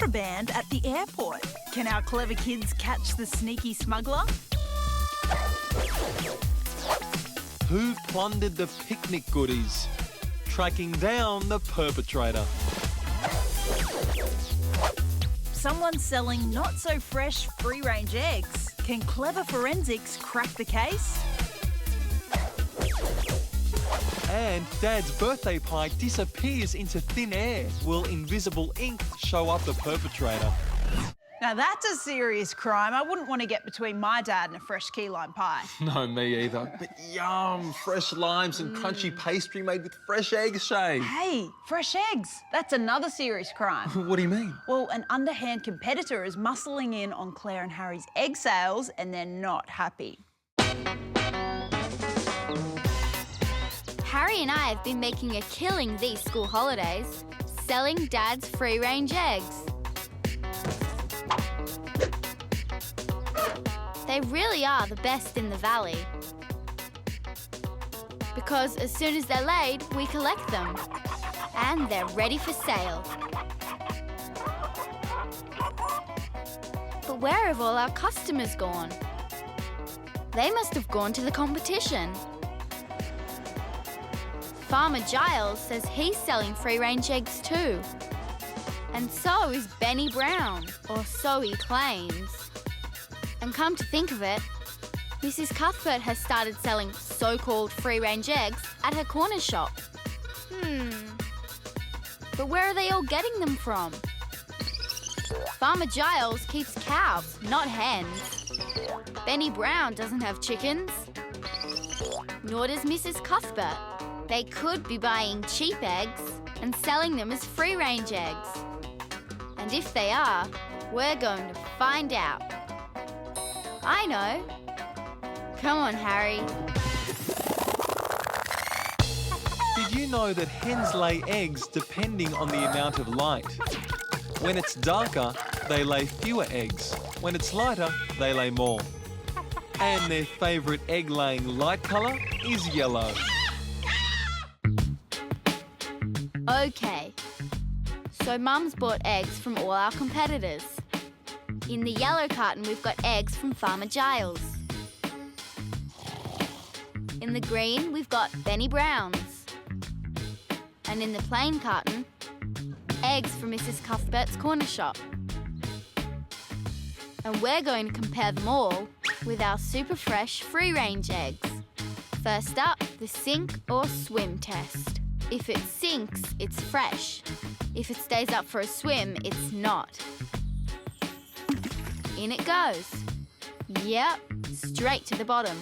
contraband at the airport. Can our clever kids catch the sneaky smuggler? Who plundered the picnic goodies? Tracking down the perpetrator. Someone selling not-so-fresh free-range eggs. Can clever forensics crack the case? And Dad's birthday pie disappears into thin air. Will invisible ink show up the perpetrator? Now that's a serious crime. I wouldn't want to get between my dad and a fresh key lime pie. No, me either. But yum, fresh limes and crunchy pastry made with fresh eggs, Shay. Hey, fresh eggs. That's another serious crime. What do you mean? Well, an underhand competitor is muscling in on Claire and Harry's egg sales and they're not happy. Harry and I have been making a killing these school holidays, selling Dad's free-range eggs. They really are the best in the valley. Because as soon as they're laid, we collect them. And they're ready for sale. But where have all our customers gone? They must have gone to the competition. Farmer Giles says he's selling free-range eggs too. And so is Benny Brown, or so he claims. And come to think of it, Mrs. Cuthbert has started selling so-called free-range eggs at her corner shop. But where are they all getting them from? Farmer Giles keeps cows, not hens. Benny Brown doesn't have chickens. Nor does Mrs. Cuthbert. They could be buying cheap eggs and selling them as free-range eggs. And if they are, we're going to find out. I know. Come on, Harry. Did you know that hens lay eggs depending on the amount of light? When it's darker, they lay fewer eggs. When it's lighter, they lay more. And their favourite egg-laying light colour is yellow. Okay. So Mum's bought eggs from all our competitors. In the yellow carton, we've got eggs from Farmer Giles. In the green, we've got Benny Brown's. And in the plain carton, eggs from Mrs. Cuthbert's corner shop. And we're going to compare them all with our super fresh free-range eggs. First up, the sink or swim test. If it sinks, it's fresh. If it stays up for a swim, it's not. In it goes. Yep, straight to the bottom.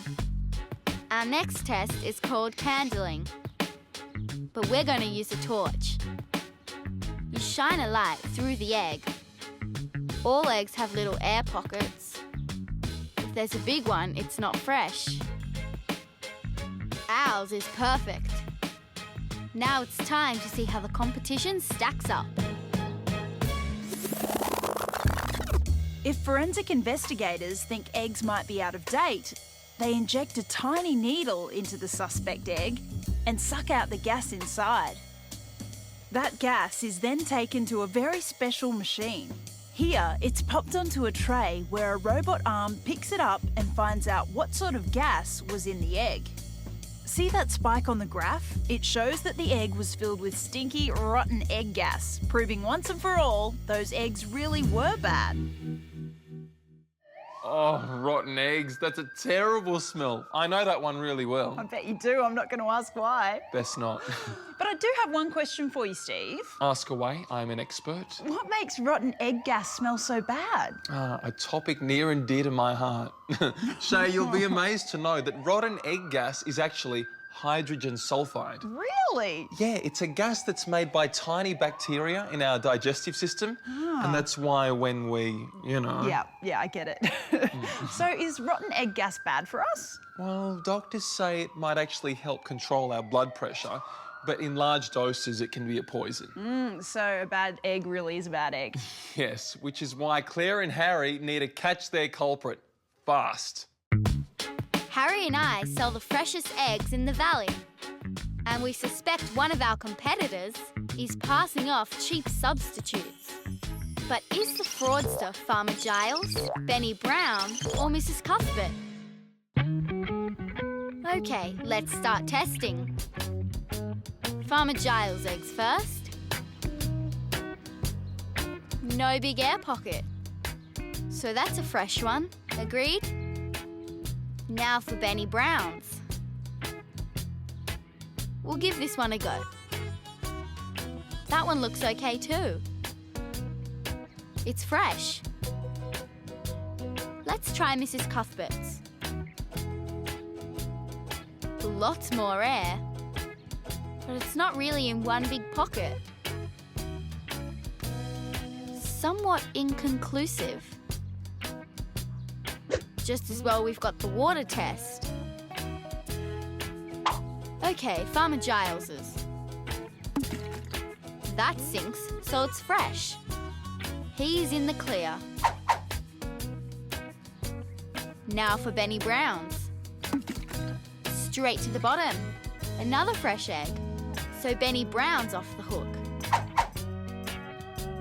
Our next test is called candling. But we're going to use a torch. You shine a light through the egg. All eggs have little air pockets. If there's a big one, it's not fresh. Ours is perfect. Now it's time to see how the competition stacks up. If forensic investigators think eggs might be out of date, they inject a tiny needle into the suspect egg and suck out the gas inside. That gas is then taken to a very special machine. Here, it's popped onto a tray where a robot arm picks it up and finds out what sort of gas was in the egg. See that spike on the graph? It shows that the egg was filled with stinky, rotten egg gas, proving once and for all those eggs really were bad. Oh, rotten eggs. That's a terrible smell. I know that one really well. I bet you do. I'm not going to ask why. Best not. But I do have one question for you, Steve. Ask away. I'm an expert. What makes rotten egg gas smell so bad? A topic near and dear to my heart. Shay, you'll be amazed to know that rotten egg gas is actually hydrogen sulfide. Really? Yeah, it's a gas that's made by tiny bacteria in our digestive system. And that's why when we, Yeah, I get it. So is rotten egg gas bad for us? Well, doctors say it might actually help control our blood pressure, but in large doses it can be a poison. So a bad egg really is a bad egg. Yes, which is why Claire and Harry need to catch their culprit fast. Harry and I sell the freshest eggs in the valley. And we suspect one of our competitors is passing off cheap substitutes. But is the fraudster Farmer Giles, Benny Brown, or Mrs. Cuthbert? Okay, let's start testing. Farmer Giles' eggs first. No big air pocket. So that's a fresh one, agreed? Now for Benny Brown's. We'll give this one a go. That one looks okay too. It's fresh. Let's try Mrs. Cuthbert's. Lots more air, but it's not really in one big pocket. Somewhat inconclusive. Just as well we've got the water test. Okay, Farmer Giles's. That sinks, so it's fresh. He's in the clear. Now for Benny Brown's. Straight to the bottom. Another fresh egg. So Benny Brown's off the hook.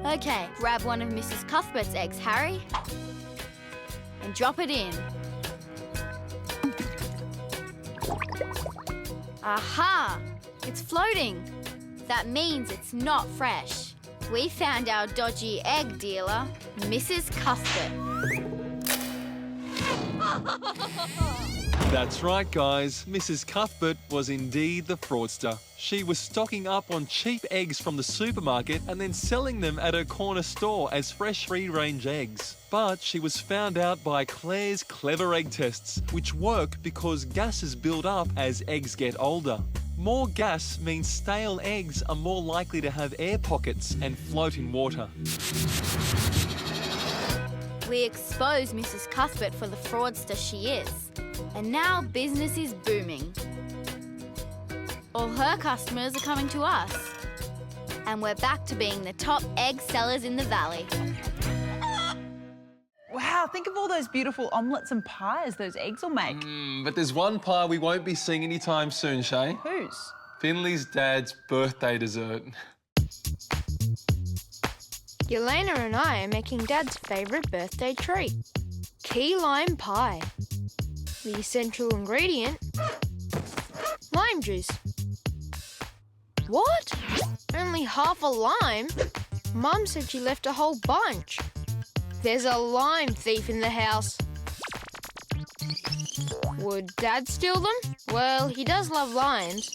Okay, grab one of Mrs. Cuthbert's eggs, Harry. And drop it in. Aha! It's floating. That means it's not fresh. We found our dodgy egg dealer, Mrs. Cuthbert. That's right, guys. Mrs. Cuthbert was indeed the fraudster. She was stocking up on cheap eggs from the supermarket and then selling them at her corner store as fresh free-range eggs. But she was found out by Claire's clever egg tests, which work because gases build up as eggs get older. More gas means stale eggs are more likely to have air pockets and float in water. We exposed Mrs. Cuthbert for the fraudster she is. And now business is booming. All her customers are coming to us. And we're back to being the top egg sellers in the valley. Wow, think of all those beautiful omelettes and pies those eggs will make. But there's one pie we won't be seeing anytime soon, Shay. Whose? Finley's dad's birthday dessert. Jelena and I are making Dad's favourite birthday treat, key lime pie. The essential ingredient, lime juice. What? Only half a lime? Mum said she left a whole bunch. There's a lime thief in the house. Would Dad steal them? Well, he does love limes.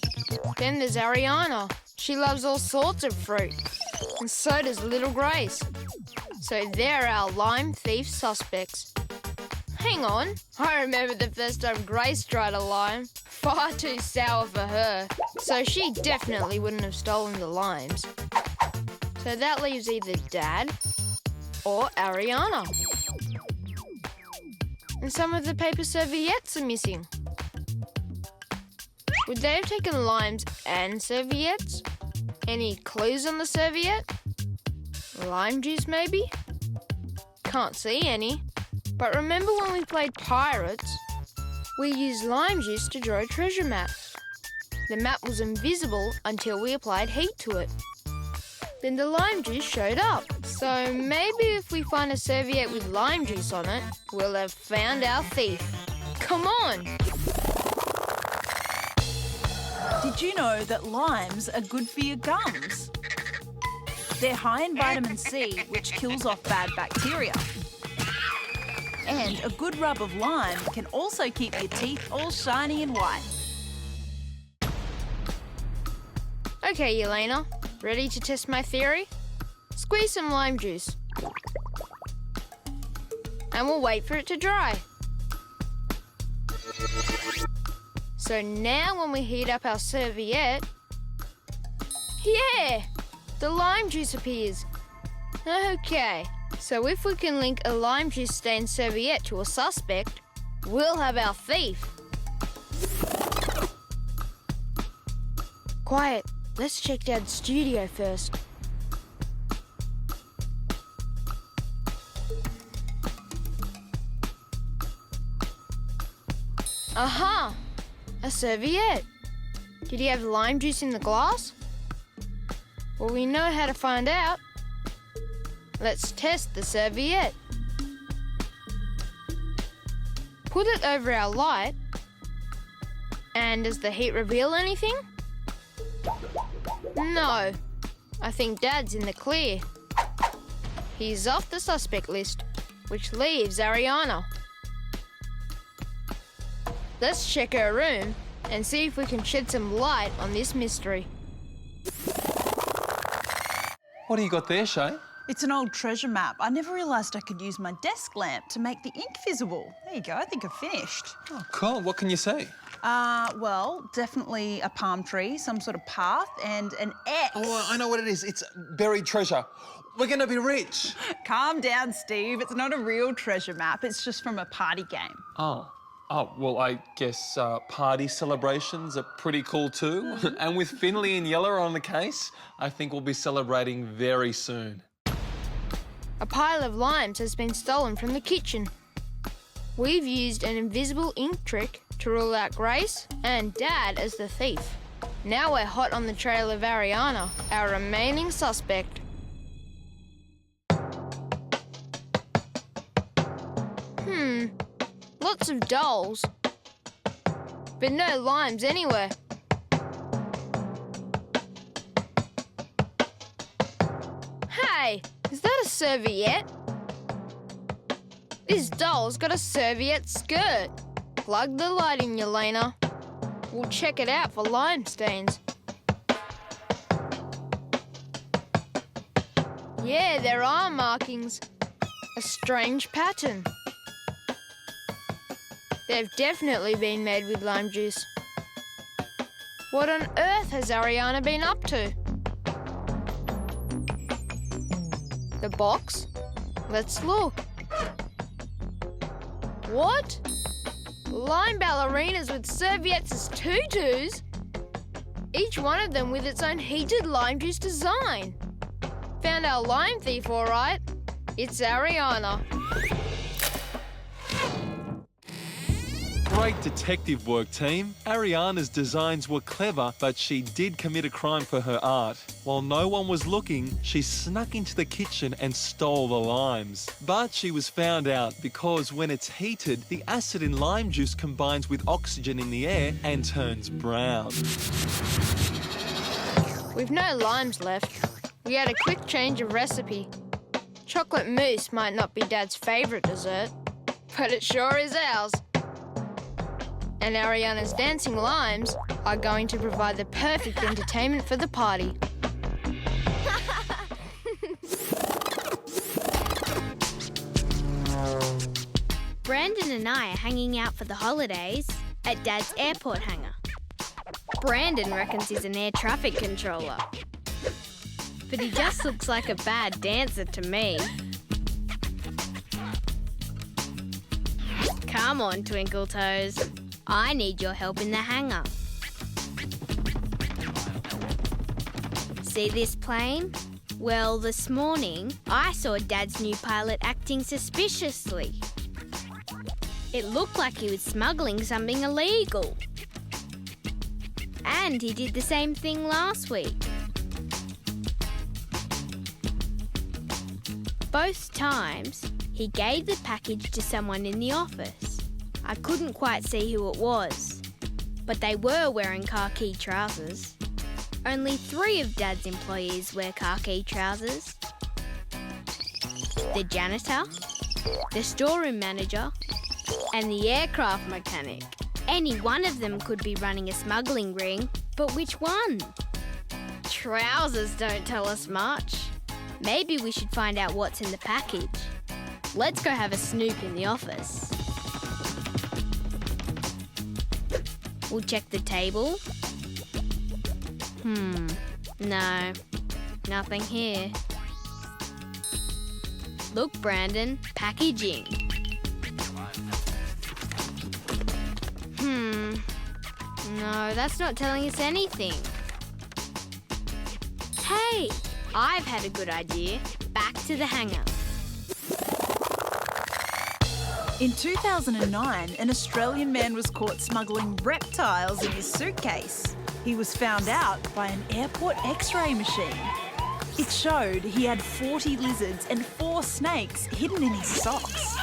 Then there's Ariana. She loves all sorts of fruit. And so does little Grace. So they're our lime thief suspects. Hang on, I remember the first time Grace tried a lime. Far too sour for her. So she definitely wouldn't have stolen the limes. So that leaves either Dad or Ariana. And some of the paper serviettes are missing. Would they have taken limes and serviettes? Any clues on the serviette? Lime juice, maybe? Can't see any. But remember when we played Pirates? We used lime juice to draw a treasure map. The map was invisible until we applied heat to it. Then the lime juice showed up. So maybe if we find a serviette with lime juice on it, we'll have found our thief. Come on! Did you know that limes are good for your gums? They're high in vitamin C, which kills off bad bacteria. And a good rub of lime can also keep your teeth all shiny and white. Okay, Jelena, ready to test my theory? Squeeze some lime juice. And we'll wait for it to dry. So now when we heat up our serviette, yeah, the lime juice appears. Okay, so if we can link a lime juice stained serviette to a suspect, we'll have our thief. Quiet, let's check Dad's studio first. Aha! A serviette. Did he have lime juice in the glass? Well, we know how to find out. Let's test the serviette. Put it over our light. And does the heat reveal anything? No. I think Dad's in the clear. He's off the suspect list, which leaves Ariana. Let's check her room and see if we can shed some light on this mystery. What do you got there, Shay? It's an old treasure map. I never realised I could use my desk lamp to make the ink visible. There you go, I think I've finished. Oh, cool. What can you see? Well, definitely a palm tree, some sort of path, and an X. Oh, I know what it is. It's buried treasure. We're going to be rich. Calm down, Steve. It's not a real treasure map. It's just from a party game. Oh, well, I guess party celebrations are pretty cool too. And with Finlay and Yella on the case, I think we'll be celebrating very soon. A pile of limes has been stolen from the kitchen. We've used an invisible ink trick to rule out Grace and Dad as the thief. Now we're hot on the trail of Ariana, our remaining suspect. Lots of dolls, but no limes anywhere. Hey, is that a serviette? This doll's got a serviette skirt. Plug the light in, Jelena. We'll check it out for lime stains. Yeah, there are markings. A strange pattern. They've definitely been made with lime juice. What on earth has Ariana been up to? The box? Let's look. What? Lime ballerinas with serviettes as tutus? Each one of them with its own heated lime juice design. Found our lime thief, all right. It's Ariana. Great detective work, team. Ariana's designs were clever, but she did commit a crime for her art. While no one was looking, she snuck into the kitchen and stole the limes. But she was found out because when it's heated, the acid in lime juice combines with oxygen in the air and turns brown. We've no limes left. We had a quick change of recipe. Chocolate mousse might not be Dad's favourite dessert, but it sure is ours. And Ariana's dancing limes are going to provide the perfect entertainment for the party. Brandan and I are hanging out for the holidays at Dad's airport hangar. Brandan reckons he's an air traffic controller. But he just looks like a bad dancer to me. Come on, Twinkle Toes. I need your help in the hangar. See this plane? Well, this morning, I saw Dad's new pilot acting suspiciously. It looked like he was smuggling something illegal. And he did the same thing last week. Both times, he gave the package to someone in the office. I couldn't quite see who it was, but they were wearing khaki trousers. Only 3 of Dad's employees wear khaki trousers. The janitor, the storeroom manager, and the aircraft mechanic. Any one of them could be running a smuggling ring, but which one? Trousers don't tell us much. Maybe we should find out what's in the package. Let's go have a snoop in the office. We'll check the table. No, nothing here. Look, Brandan, packaging. No, that's not telling us anything. Hey, I've had a good idea. Back to the hangar. In 2009, an Australian man was caught smuggling reptiles in his suitcase. He was found out by an airport X-ray machine. It showed he had 40 lizards and 4 snakes hidden in his socks.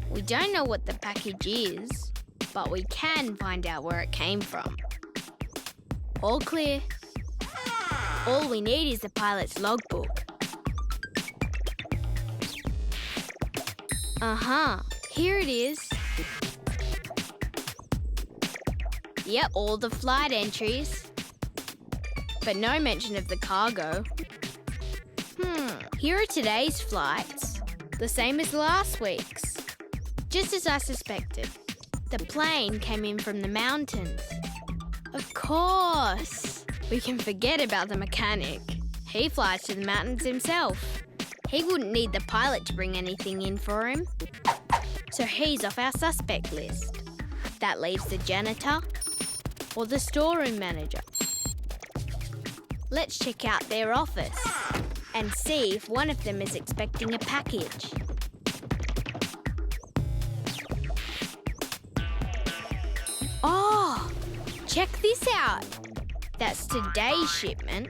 We don't know what the package is, but we can find out where it came from. All clear. All we need is the pilot's logbook. Here it is. Yep, all the flight entries. But no mention of the cargo. Here are today's flights. The same as last week's. Just as I suspected. The plane came in from the mountains. Of course. We can forget about the mechanic. He flies to the mountains himself. He wouldn't need the pilot to bring anything in for him. So he's off our suspect list. That leaves the janitor or the storeroom manager. Let's check out their office and see if one of them is expecting a package. Oh, check this out. That's today's shipment,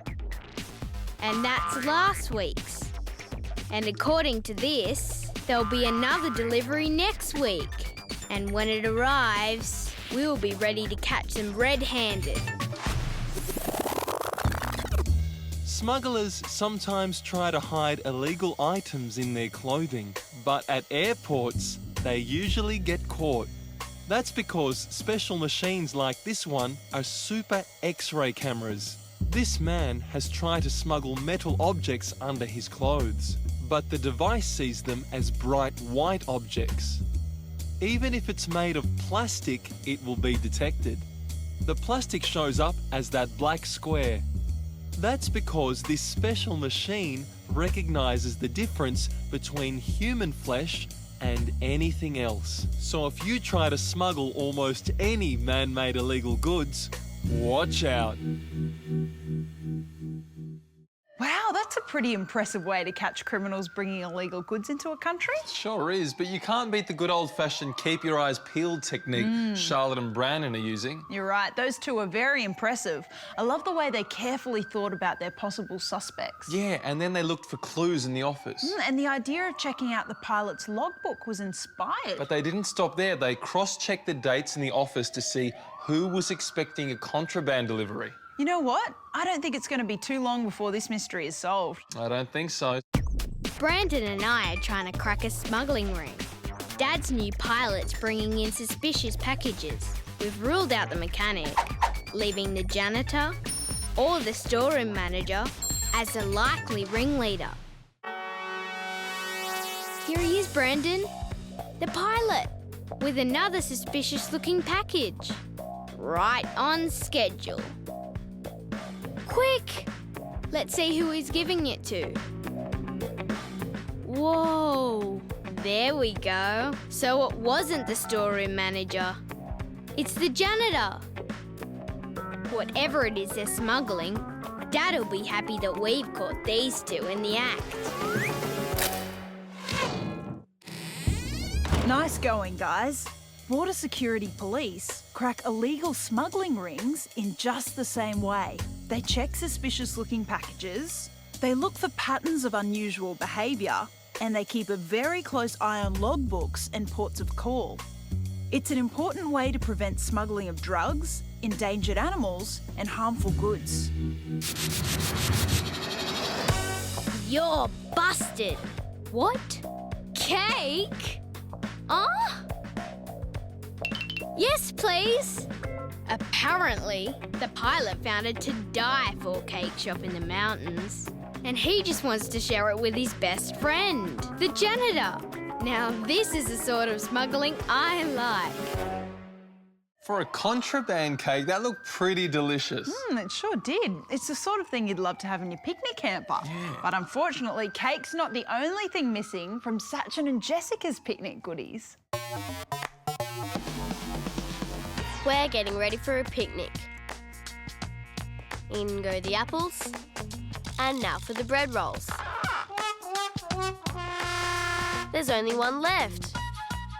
and that's last week's. And according to this, there'll be another delivery next week. And when it arrives, we'll be ready to catch them red-handed. Smugglers sometimes try to hide illegal items in their clothing, but at airports, they usually get caught. That's because special machines like this one are super X-ray cameras. This man has tried to smuggle metal objects under his clothes, but the device sees them as bright white objects. Even if it's made of plastic, it will be detected. The plastic shows up as that black square. That's because this special machine recognises the difference between human flesh and anything else. So if you try to smuggle almost any man-made illegal goods, watch out. Wow, that's a pretty impressive way to catch criminals bringing illegal goods into a country. Sure is, but you can't beat the good old-fashioned keep your eyes peeled technique Charlotte and Brandan are using. You're right, those two are very impressive. I love the way they carefully thought about their possible suspects. Yeah, and then they looked for clues in the office. And the idea of checking out the pilot's logbook was inspired. But they didn't stop there. They cross-checked the dates in the office to see who was expecting a contraband delivery. You know what? I don't think it's going to be too long before this mystery is solved. I don't think so. Brandan and I are trying to crack a smuggling ring. Dad's new pilot's bringing in suspicious packages. We've ruled out the mechanic, leaving the janitor or the storeroom manager as a likely ringleader. Here he is, Brandan, the pilot, with another suspicious-looking package. Right on schedule. Quick! Let's see who he's giving it to. Whoa! There we go. So it wasn't the storeroom manager. It's the janitor. Whatever it is they're smuggling, Dad'll be happy that we've caught these two in the act. Nice going, guys. Border Security Police crack illegal smuggling rings in just the same way. They check suspicious-looking packages, they look for patterns of unusual behaviour, and they keep a very close eye on logbooks and ports of call. It's an important way to prevent smuggling of drugs, endangered animals, and harmful goods. You're busted. What? Cake? Yes, please. Apparently, the pilot found a to-die-for cake shop in the mountains, and he just wants to share it with his best friend, the janitor. Now, this is the sort of smuggling I like. For a contraband cake, that looked pretty delicious. It sure did. It's the sort of thing you'd love to have in your picnic hamper. Yeah. But unfortunately, cake's not the only thing missing from Sachin and Jessica's picnic goodies. We're getting ready for a picnic. In go the apples. And now for the bread rolls. There's only one left.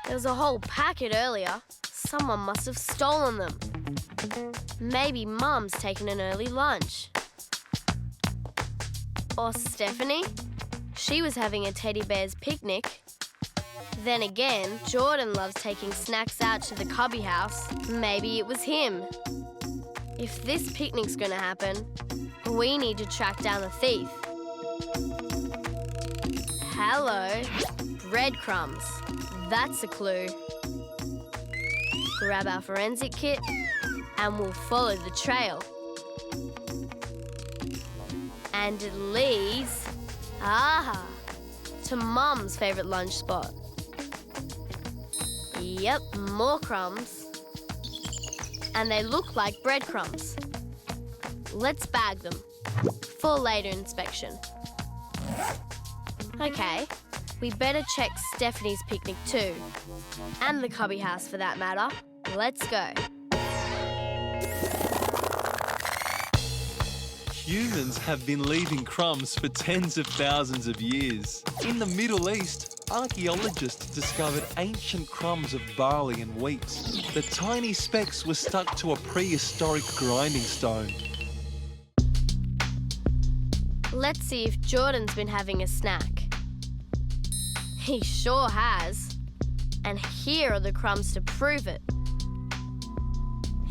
There was a whole packet earlier. Someone must have stolen them. Maybe Mum's taken an early lunch. Or Stephanie? She was having a teddy bear's picnic. Then again, Jordan loves taking snacks out to the cubby house. Maybe it was him. If this picnic's gonna happen, we need to track down the thief. Hello. Breadcrumbs. That's a clue. Grab our forensic kit and we'll follow the trail. And it leads, to Mum's favourite lunch spot. Yep, more crumbs. And they look like breadcrumbs. Let's bag them for later inspection. Okay, we better check Stephanie's picnic too. And the cubby house for that matter. Let's go. Humans have been leaving crumbs for tens of thousands of years. In the Middle East, archaeologists discovered ancient crumbs of barley and wheat. The tiny specks were stuck to a prehistoric grinding stone. Let's see if Jordan's been having a snack. He sure has. And here are the crumbs to prove it.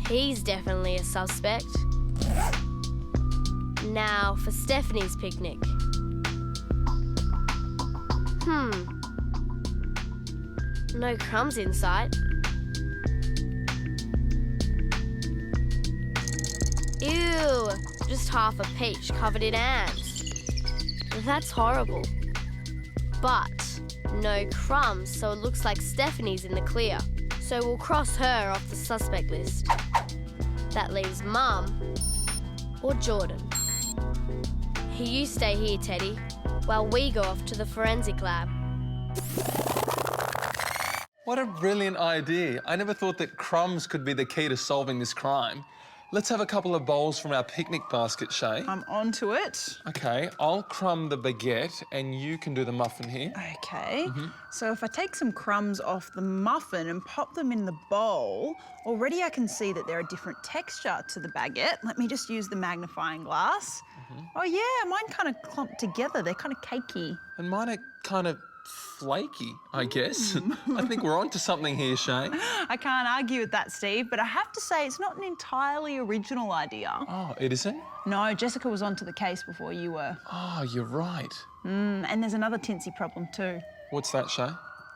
He's definitely a suspect. Now for Stephanie's picnic. No crumbs in sight. Ew, just half a peach covered in ants. That's horrible. But no crumbs, so it looks like Stephanie's in the clear. So we'll cross her off the suspect list. That leaves Mum or Jordan. You stay here, Teddy, while we go off to the forensic lab. What a brilliant idea. I never thought that crumbs could be the key to solving this crime. Let's have a couple of bowls from our picnic basket, Shay. I'm onto it. OK, I'll crumb the baguette and you can do the muffin here. Okay. So if I take some crumbs off the muffin and pop them in the bowl, already I can see that they're a different texture to the baguette. Let me just use the magnifying glass. Oh, yeah, mine kind of clumped together. They're kind of cakey. And mine are kind of flaky, I guess. I think we're onto something here, Shay. I can't argue with that, Steve, but I have to say it's not an entirely original idea. Oh, it isn't? No, Jessica was onto the case before you were. Oh, you're right. And there's another tinsy problem too. What's that, Shay?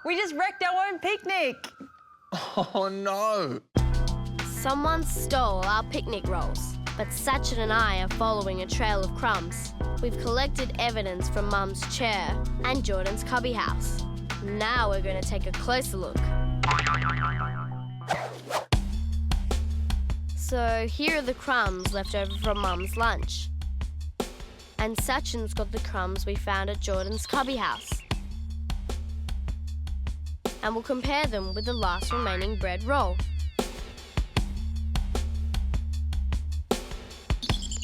We just wrecked our own picnic. Oh, no. Someone stole our picnic rolls, but Sachin and I are following a trail of crumbs. We've collected evidence from Mum's chair and Jordan's cubby house. Now we're going to take a closer look. So here are the crumbs left over from Mum's lunch. And Sachin's got the crumbs we found at Jordan's cubby house. And we'll compare them with the last remaining bread roll.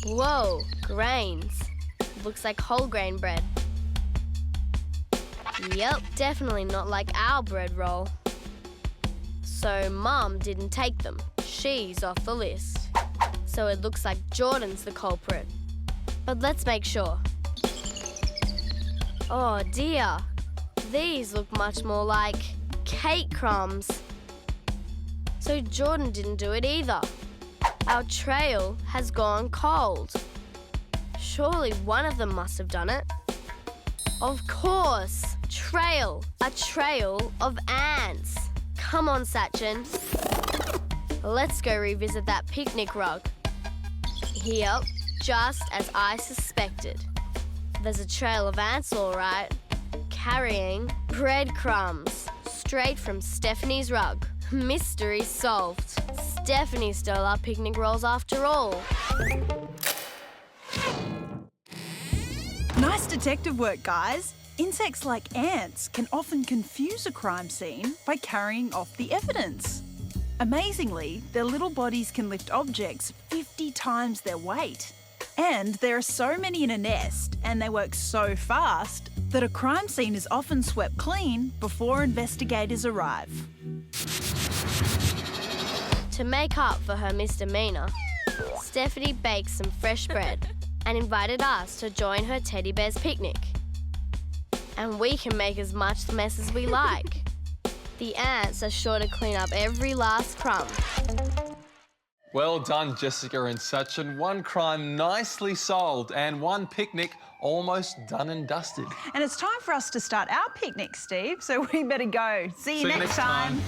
Whoa, grains. Looks like whole grain bread. Yep, definitely not like our bread roll. So Mum didn't take them. She's off the list. So it looks like Jordan's the culprit. But let's make sure. Oh dear, these look much more like cake crumbs. So Jordan didn't do it either. Our trail has gone cold. Surely one of them must have done it. Of course, a trail of ants. Come on, Sachin. Let's go revisit that picnic rug. Yep, just as I suspected. There's a trail of ants, all right, carrying breadcrumbs straight from Stephanie's rug. Mystery solved. Stephanie stole our picnic rolls after all. Nice detective work, guys. Insects like ants can often confuse a crime scene by carrying off the evidence. Amazingly, their little bodies can lift objects 50 times their weight. And there are so many in a nest, and they work so fast, that a crime scene is often swept clean before investigators arrive. To make up for her misdemeanour, Stephanie bakes some fresh bread and invited us to join her teddy bear's picnic. And we can make as much mess as we like. The ants are sure to clean up every last crumb. Well done, Jessica and Sachin. One crime nicely solved and one picnic almost done and dusted. And it's time for us to start our picnic, Steve, so we better go. See you next time.